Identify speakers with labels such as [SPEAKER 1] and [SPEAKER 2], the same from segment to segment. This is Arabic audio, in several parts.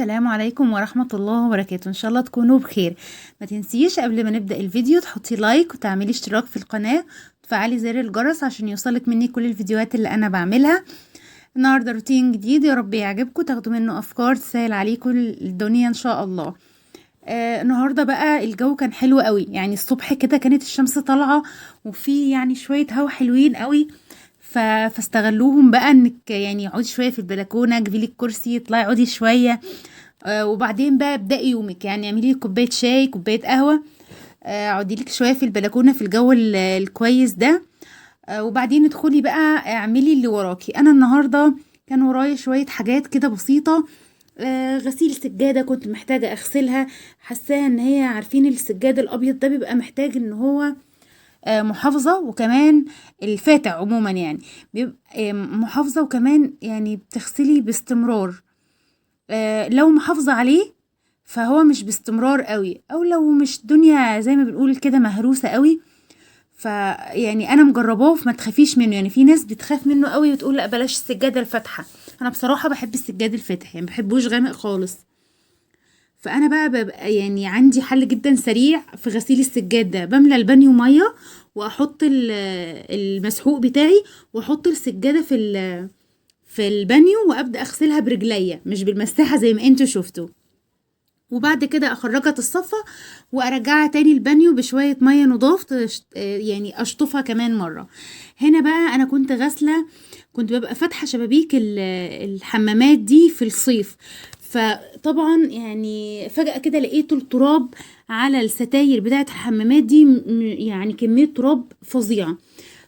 [SPEAKER 1] السلام عليكم ورحمة الله وبركاته. ان شاء الله تكونوا بخير. ما تنسيش قبل ما نبدأ الفيديو تحطي لايك وتعملي اشتراك في القناة وتفعلي زر الجرس عشان يوصلك مني كل الفيديوهات اللي انا بعملها. النهارده روتين جديد، يا رب يعجبكم، تاخدوا منه افكار تسهل عليكم الدنيا ان شاء الله. النهارده بقى الجو كان حلو قوي، يعني الصبح كده كانت الشمس طالعه وفي يعني شويه هوا حلوين قوي. فاستغلوهم بقى انك يعني اقعدي شويه في البلكونه، جيبي لك كرسي اطلعي اقعدي شويه. وبعدين بقى ابدأي يومك، يعني اعملي كوبايه شاي كوبايه قهوه، اقعدي لك شويه في البلكونه في الجو الكويس ده. وبعدين ادخلي بقى اعملي اللي وراكي. انا النهارده كان ورايا شويه حاجات كده بسيطه. غسيل سجاده كنت محتاجه اغسلها، حاساها ان هي، عارفين السجاد الابيض ده بيبقى محتاج ان هو محافظة، وكمان الفاتح عموما يعني بيبقى محافظة، وكمان يعني بتغسلي باستمرار. لو محافظة عليه فهو مش باستمرار قوي، او لو مش دنيا زي ما بنقول كده مهروسة قوي. فيعني انا مجرباه فما تخافيش منه، يعني في ناس بتخاف منه قوي وتقول لا بلاش السجادة الفاتحة. انا بصراحة بحب السجاد الفاتح، يعني بحبوش غامق خالص. فانا بقى ببقى يعني عندي حل جدا سريع في غسيل السجاد ده. بملى البانيو ميه واحط المسحوق بتاعي، واحط السجاده في البانيو، وابدا اغسلها برجليا مش بالمساحه زي ما انتوا شفتوا. وبعد كده اخرجها الصفة وارجعها تاني البانيو بشوية مية نضاف يعني اشطفها كمان مرة. هنا بقى انا كنت غاسلة، كنت ببقى فاتحة شبابيك الحمامات دي في الصيف. فطبعا يعني فجأة كده لقيت التراب على الستاير بتاعة الحمامات دي، يعني كمية تراب فظيعة.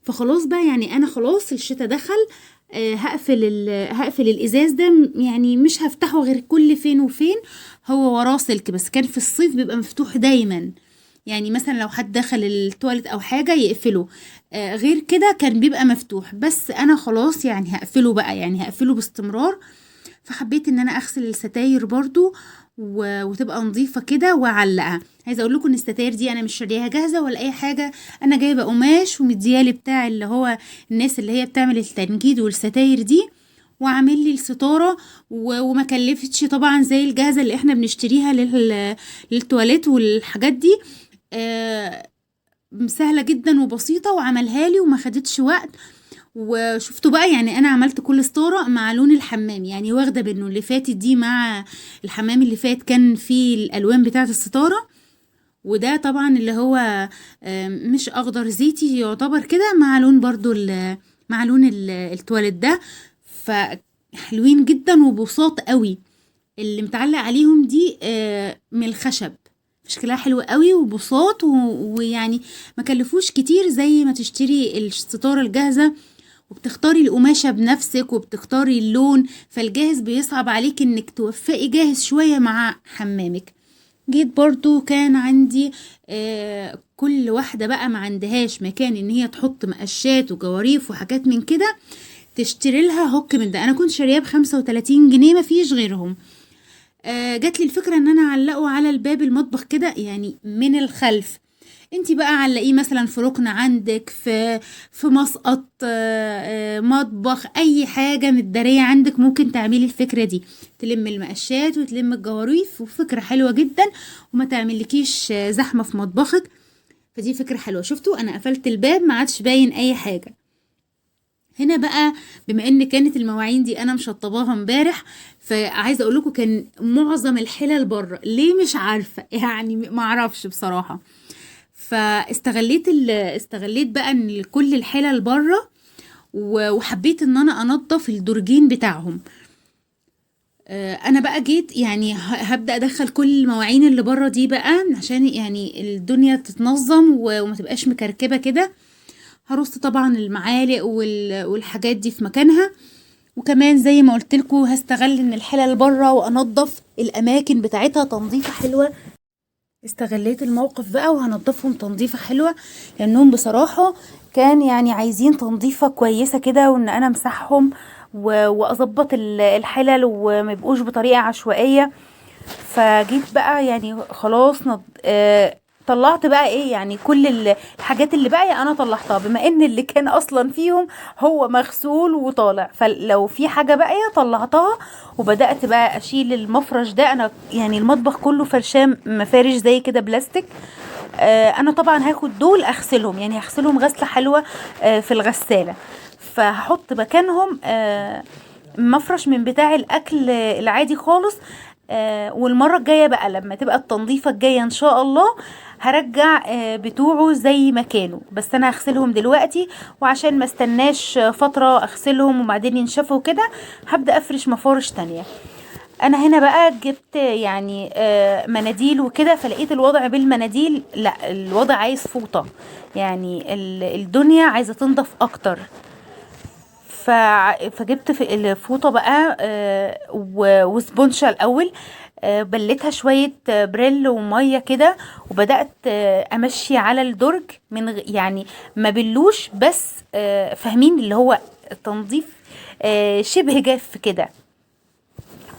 [SPEAKER 1] فخلاص بقى يعني انا خلاص الشتاء دخل. هقفل الازاز ده، يعني مش هفتحه غير كل فين وفين. هو وراه سلك، بس كان في الصيف بيبقى مفتوح دايما، يعني مثلا لو حد دخل التواليت او حاجة يقفله. غير كده كان بيبقى مفتوح، بس انا خلاص يعني هقفله بقى، يعني هقفله باستمرار. فحبيت ان انا اغسل الستاير برضو وتبقى نظيفة كده واعلقها. عايزه اقول لكم ان الستاير دي انا مش شاريها جاهزة ولا اي حاجة، انا جايبة قماش ومديالي بتاع اللي هو الناس اللي هي بتعمل التنجيد والستاير دي، وعامل لي الستارة. وما كلفتش طبعا زي الجاهزة اللي احنا بنشتريها للتواليت والحاجات دي. آه سهلة جدا وبسيطة، وعملها لي وما خدتش وقت. وشفتوا بقى يعني انا عملت كل ستارة مع لون الحمام، يعني واخدة بانه اللي فاتت دي مع الحمام اللي فات كان فيه الالوان بتاعة الستارة، وده طبعا اللي هو مش اخضر زيتي يعتبر كده، مع لون برضو مع لون التواليت ده. فحلوين جدا وبساط قوي. اللي متعلق عليهم دي من الخشب، شكلها حلو قوي وبساط ويعني ما كلفوش كتير زي ما تشتري الستارة الجاهزة، وبتختاري القماشة بنفسك وبتختاري اللون، فالجاهز بيصعب عليك انك توفقي جاهز شوية مع حمامك. جيت برضو كان عندي كل واحدة بقى ما عندهاش مكان ان هي تحط مقشات وجواريف وحاجات من كده، تشتري لها هوك من ده. انا كنت شارياه ب35 جنيه، ما فيش غيرهم. جات لي الفكرة ان انا اعلقه على الباب المطبخ كده، يعني من الخلف. انتي بقى علقيه مثلا في ركن عندك، في مسقط مطبخ، اي حاجة متدارية عندك ممكن تعملي الفكرة دي، تلم المقشات وتلم الجواريف، وفكرة حلوة جدا وما تعملكيش زحمة في مطبخك. فدي فكرة حلوة. شفتوا انا قفلت الباب ما عادش باين اي حاجة. هنا بقى بما ان كانت المواعين دي انا مشطباها امبارح، فعايزه اقول لكم كان معظم الحلل بره، ليه مش عارفه يعني ما اعرفش بصراحه. استغليت بقى ان كل الحلل بره، وحبيت ان انا انضف الدرجين بتاعهم. انا بقى جيت يعني هبدأ ادخل كل المواعين اللي بره دي بقى عشان يعني الدنيا تتنظم وما تبقاش مكركبة كده. هرص طبعا المعالق والحاجات دي في مكانها، وكمان زي ما قلت لكم هستغل ان الحلل بره وانضف الاماكن بتاعتها تنظيفة حلوة. استغليت الموقف بقى وهنضفهم تنظيفة حلوة، لانهم بصراحة كان يعني عايزين تنظيفة كويسة كده، وان انا امسحهم واظبط الحلل وما يبقوش بطريقة عشوائية. فجيت بقى يعني خلاص طلعت بقى ايه يعني كل الحاجات اللي باقيه انا طلعتها، بما ان اللي كان اصلا فيهم هو مغسول وطالع، فلو في حاجه باقيه طلعتها. وبدات بقى اشيل المفرش ده. انا يعني المطبخ كله فرشاه مفارش زي كده بلاستيك. انا طبعا هاخد دول اغسلهم، يعني هغسلهم غسله حلوه في الغساله. فهحط مكانهم مفرش من بتاع الاكل العادي خالص. والمره الجايه بقى لما تبقى التنظيفه الجايه ان شاء الله هرجع بتوعه زي ما كانوا، بس انا هغسلهم دلوقتي. وعشان ما استناش فتره اغسلهم وبعدين ينشفوا كده، هبدا افرش مفارش تانية. انا هنا بقى جبت يعني مناديل وكده، فلقيت الوضع بالمناديل لا، الوضع عايز فوطه، يعني الدنيا عايزه تنضف اكتر. فجبت في الفوطه بقى وسبونشة الاول. بليتها شويه بريل وميه كده، وبدات امشي على الدرج من يعني ما بلوش، بس فاهمين اللي هو تنظيف شبه جاف كده.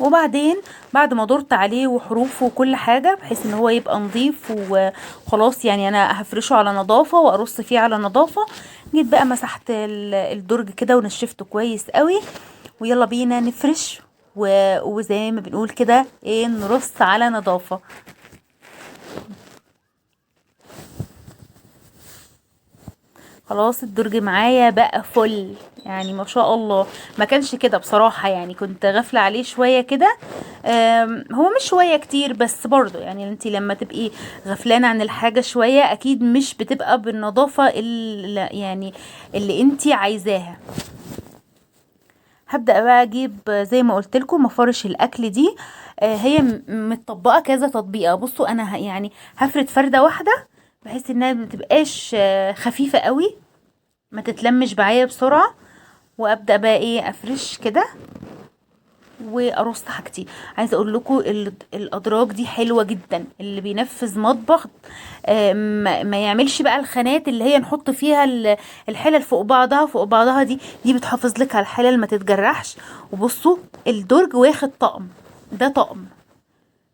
[SPEAKER 1] وبعدين بعد ما دورت عليه وحروفه وكل حاجة بحيث ان هو يبقى نظيف وخلاص، يعني انا هفرشه على نظافة وارص فيه على نظافة. جيت بقى مسحت الدرج كده ونشفته كويس قوي، ويلا بينا نفرش وزي ما بنقول كده ايه، نرص على نظافة. خلاص الدرج معايا بقى فل، يعني ما شاء الله. ما كانش كده بصراحة، يعني كنت غافلة عليه شوية كده. هو مش شوية كتير، بس برضو يعني انتي لما تبقي غفلانة عن الحاجة شوية اكيد مش بتبقى بالنظافة اللي يعني اللي انتي عايزاها. هبدأ بقى اجيب زي ما قلت لكم مفارش الاكل دي. هي متطبقة كذا تطبيقة. بصوا انا يعني هفرد فردة واحدة بحيث انها متبقاش خفيفة قوي، ما تتلمش معايا بسرعة. وابدا بقى ايه افرش كده وارص حاجتي. عايزه اقول لكم الادراج دي حلوه جدا، اللي بينفذ مطبخ ما يعملش بقى الخانات اللي هي نحط فيها الحلل فوق بعضها فوق بعضها. دي بتحافظ لك على الحلل ما تتجرحش. وبصوا الدرج واخد طقم، ده طقم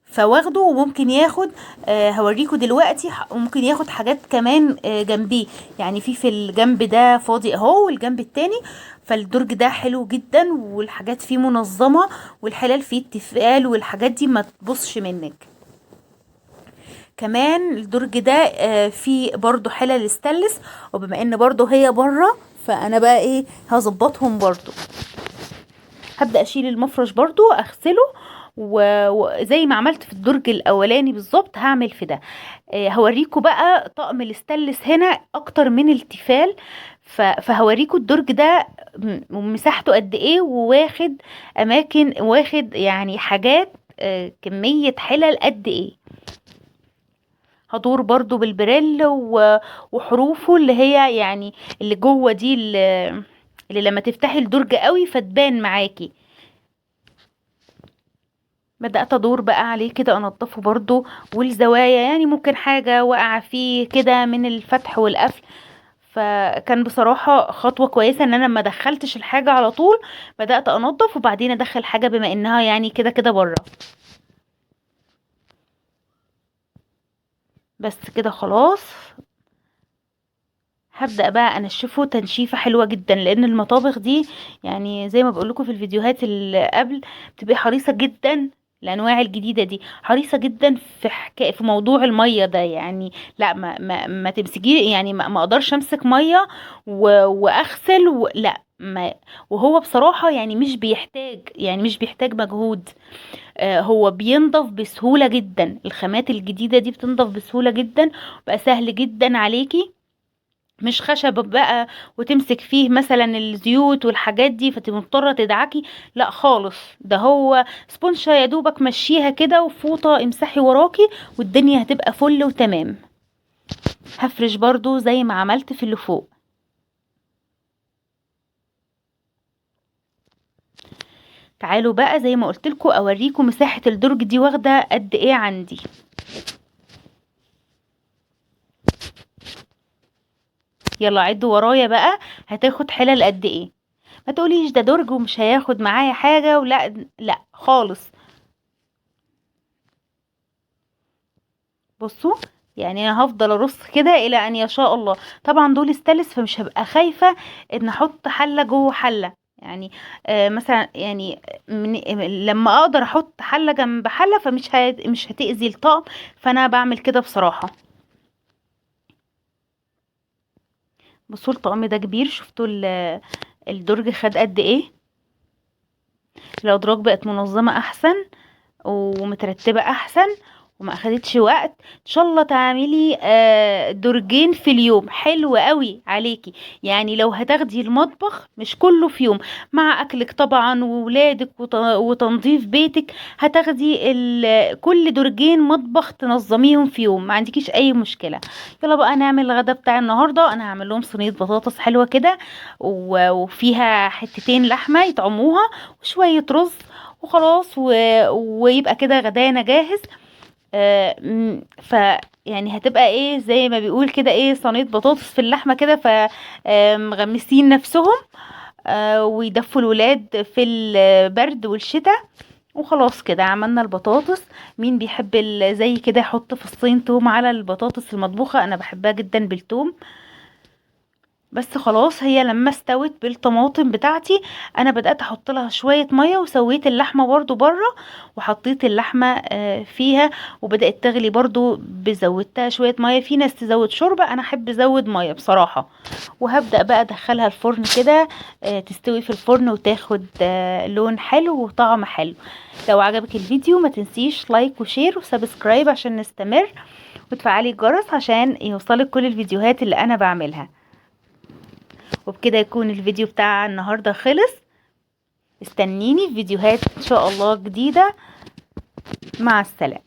[SPEAKER 1] فواخده، وممكن ياخد هوريكم دلوقتي، وممكن ياخد حاجات كمان جنبيه. يعني في الجنب ده فاضي اهو، والجنب التاني. فالدرج ده حلو جدا، والحاجات فيه منظمة، والحلال فيه اتفال، والحاجات دي ما تبصش منك. كمان الدرج ده فيه برضو حلل استانلس، وبما ان برضو هي بره فانا بقى ايه هظبطهم برضو. هبدأ اشيل المفرش برضو اغسله، وزي ما عملت في الدرج الاولاني بالظبط هعمل في ده. هوريكم بقى طقم الاستانلس هنا اكتر من التيفال. فهوريكم الدرج ده مساحته قد ايه، وواخد اماكن، واخد يعني حاجات كمية حلل قد ايه. هدور برضو بالبريل وحروفه اللي هي يعني اللي جوه دي، اللي لما تفتحي الدرج قوي فتبان معاكي. بدأت ادور بقى عليه كده انضفه برضو، والزوايا يعني ممكن حاجة وقع فيه كده من الفتح والقفل. فكان بصراحة خطوة كويسة ان انا ما دخلتش الحاجة على طول، بدأت انضف وبعدين ادخل حاجة بما انها يعني كده كده بره. بس كده خلاص. هبدأ بقى انشفه تنشيفة حلوة جدا، لان المطابخ دي يعني زي ما بقولكم في الفيديوهات اللي قبل بتبقى حريصة جدا. الانواع الجديدة دي حريصة جدا في موضوع المية ده. يعني لا ما تمسكيه، يعني ما اقدرش امسك مية واغسل لا ما. وهو بصراحة يعني مش بيحتاج مجهود. هو بينضف بسهولة جدا. الخامات الجديدة دي بتنضف بسهولة جدا، بقى سهل جدا عليكي. مش خشب بقى وتمسك فيه مثلا الزيوت والحاجات دي فتبقى مضطره تدعكي، لا خالص. ده هو سبونشة يا دوبك مشيها كده وفوطه امسحي وراكي والدنيا هتبقى فل وتمام. هفرش برضو زي ما عملت في اللي فوق. تعالوا بقى زي ما قلت لكم اوريكم مساحه الدرج دي واخده قد ايه عندي. يلا عدوا ورايا بقى، هتاخد حلل قد ايه. ما تقوليش ده درج ومش هياخد معايا حاجه، ولا لا خالص. بصوا يعني انا هفضل ارص كده الى ان يشاء الله. طبعا دول استانلس فمش هبقى خايفه ان احط حله جوه حله، يعني مثلا يعني لما اقدر احط حله جنب حله فمش مش هتأذي الطقم. فانا بعمل كده بصراحه. بصوا الطقم ده كبير، شفتوا الدرج خد قد ايه. الادراج بقت منظمه احسن ومترتبه احسن وما اخدتش وقت. ان شاء الله تعملي درجين في اليوم، حلو قوي عليكي. يعني لو هتاخدي المطبخ مش كله في يوم مع اكلك طبعا وولادك وتنظيف بيتك، هتاخدي كل درجين مطبخ تنظميهم في يوم، ما عندكيش اي مشكله. يلا بقى نعمل الغدا بتاع النهارده. انا هعمل لهم صينيه بطاطس حلوه كده وفيها حتتين لحمه يطعموها وشويه رز وخلاص ويبقى كده غدانا جاهز. ف يعني هتبقى ايه زي ما بيقول كده ايه، صينيه بطاطس في اللحمه كده، مغمسين نفسهم ويدفوا الولاد في البرد والشتاء. وخلاص كده عملنا البطاطس. مين بيحب زي كده يحط في الصين توم على البطاطس المطبوخه؟ انا بحبها جدا بالثوم. بس خلاص هي لما استوت بالطماطم بتاعتي انا بدأت احط لها شوية مية وسويت اللحمة برضو بره وحطيت اللحمة فيها وبدأت تغلي برضو بزودتها شوية مية. في ناس تزود شوربة، انا احب ازود مية بصراحة. وهبدأ بقى ادخلها الفرن كده تستوي في الفرن وتاخد لون حلو وطعم حلو. لو عجبك الفيديو ما تنسيش لايك وشير وسبسكرايب عشان نستمر، وتفعلي الجرس عشان يوصلك كل الفيديوهات اللي انا بعملها. وبكده يكون الفيديو بتاع النهاردة خلص. استنيني في فيديوهات ان شاء الله جديدة. مع السلامة.